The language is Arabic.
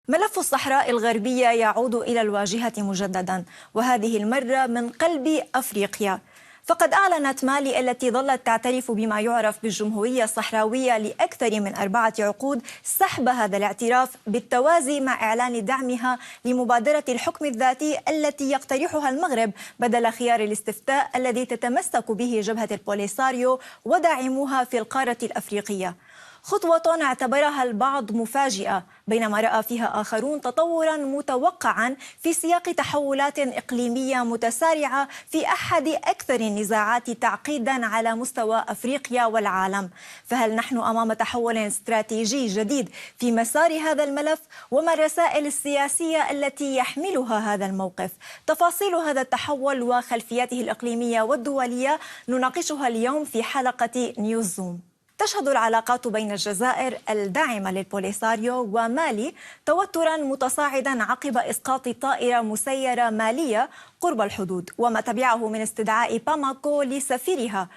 ملف الصحراء الغربية يعود إلى الواجهة مجددا، وهذه المرة من قلب أفريقيا. فقد أعلنت مالي التي ظلت تعترف بما يعرف بالجمهورية الصحراوية لأكثر من 4 عقود سحب هذا الاعتراف، بالتوازي مع إعلان دعمها لمبادرة الحكم الذاتي التي يقترحها المغرب بدل خيار الاستفتاء الذي تتمسك به جبهة البوليساريو وداعموها في القارة الأفريقية. خطوة اعتبرها البعض مفاجئة، بينما رأى فيها آخرون تطوراً متوقعاً في سياق تحولات إقليمية متسارعة في أحد أكثر النزاعات تعقيداً على مستوى أفريقيا والعالم. فهل نحن أمام تحول استراتيجي جديد في مسار هذا الملف؟ وما الرسائل السياسية التي يحملها هذا الموقف؟ تفاصيل هذا التحول وخلفياته الإقليمية والدولية نناقشها اليوم في حلقة نيوز زوم. تشهد العلاقات بين الجزائر الداعمة للبوليساريو ومالي توتراً متصاعداً عقب إسقاط طائرة مسيرة مالية قرب الحدود، وما تبعه من استدعاء باماكو لسفيرها